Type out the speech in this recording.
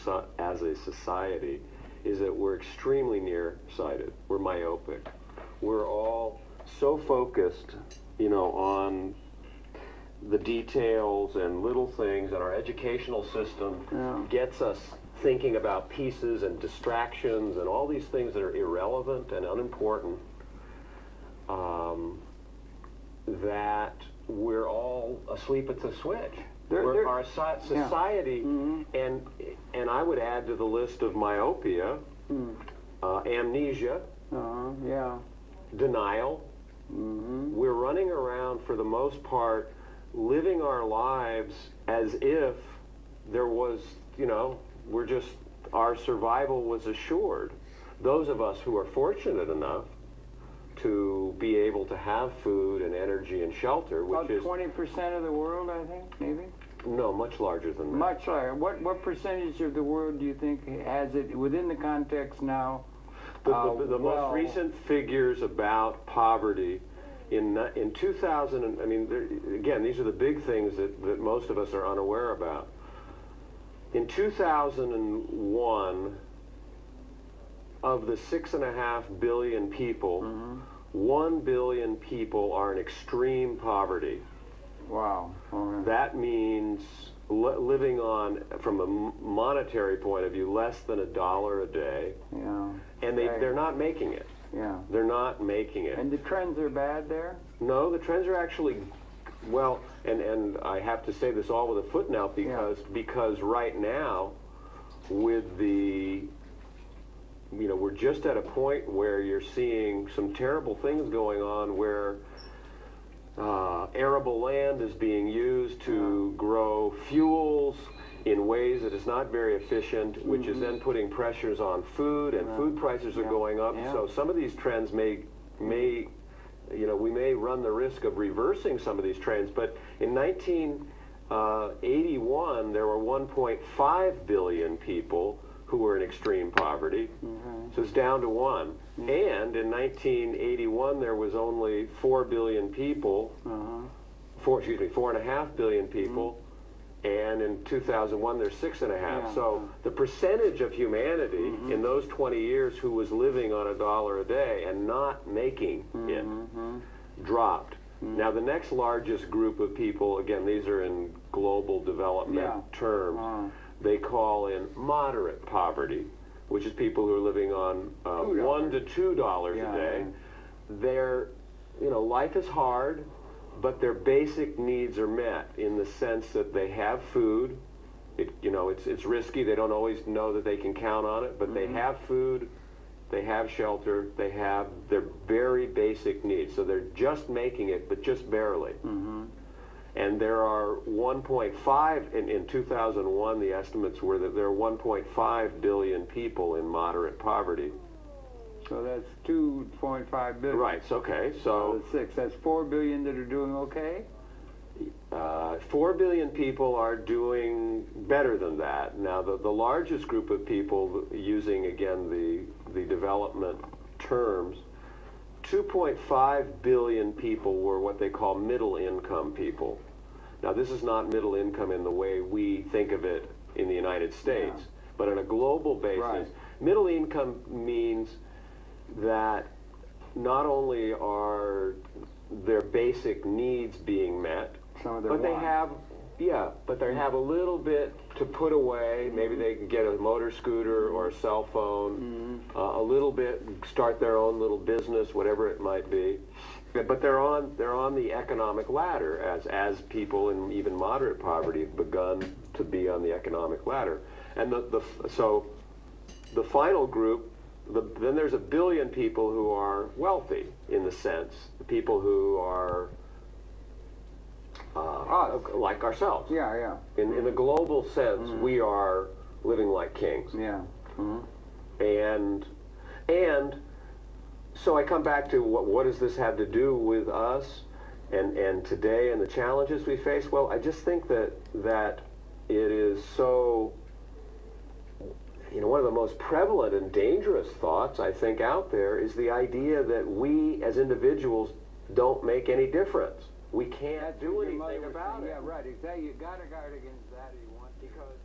a society is that we're extremely nearsighted. We're myopic. We're all so focused, you know, on the details and little things, and our educational system gets us thinking about pieces and distractions and all these things that are irrelevant and unimportant, that we're all asleep at the switch. Our society, and I would add to the list of myopia, amnesia, denial. We're running around, for the most part, living our lives as if there was, you know, our survival was assured. Those of us who are fortunate enough to be able to have food and energy and shelter, which is 20% of the world, I think, maybe? No, much larger than that. Much larger. What percentage of the world do you think has it within the context now? The most recent figures about poverty in 2000, I mean, again, these are the big things that most of us are unaware about. In 2001, of the 6.5 billion people, 1 billion people are in extreme poverty. Wow. Okay. That means living on, from a monetary point of view, less than $1 a day. Yeah. And they're not making it. Yeah. They're not making it. And the trends are bad there? No, the trends are actually, well, and I have to say this all with a footnote, because right now, with the, you know, we're just at a point where you're seeing some terrible things going on, where arable land is being used to grow fuels in ways that is not very efficient, which is then putting pressures on food, and food prices are going up. So some of these trends may, you know, we may run the risk of reversing some of these trends. But in 1981, there were 1.5 billion people who were in extreme poverty. So it's down to 1. And in 1981, there was only 4 billion people, 4.5 billion people, and in 2001, there's 6.5. So the percentage of humanity in those 20 years who was living on $1 a day and not making it dropped. Now, the next largest group of people, again, these are in global development terms, they call in moderate poverty, which is people who are living on $1 to $2 a day. They're, you know, life is hard, but their basic needs are met in the sense that they have food. You know, it's risky. They don't always know that they can count on it, but they have food, they have shelter, they have their very basic needs. So they're just making it, but just barely. And there are 1.5, in 2001, the estimates were that there are 1.5 billion people in moderate poverty. So that's 2.5 billion. Right, okay, so... That's 4 billion that are doing okay? 4 billion people are doing better than that. Now, the largest group of people, using, again, the development terms, 2.5 billion people were what they call middle-income people. Now, this is not middle income in the way we think of it in the United States, but on a global basis, middle income means that not only are their basic needs being met, but they have, but they have a little bit to put away. Maybe they can get a motor scooter or a cell phone, a little bit, start their own little business, whatever it might be. But they're on the economic ladder, as people in even moderate poverty have begun to be on the economic ladder. And so the final group, then there's 1 billion people who are wealthy, in the sense, the people who are like ourselves. In the global sense, we are living like kings. And so I come back to what does this have to do with us and today and the challenges we face? Well, I just think that it is so, you know, one of the most prevalent and dangerous thoughts I think out there is the idea that we as individuals don't make any difference. We can't do anything about it. Yeah, right, exactly. You got to guard against that if you want, because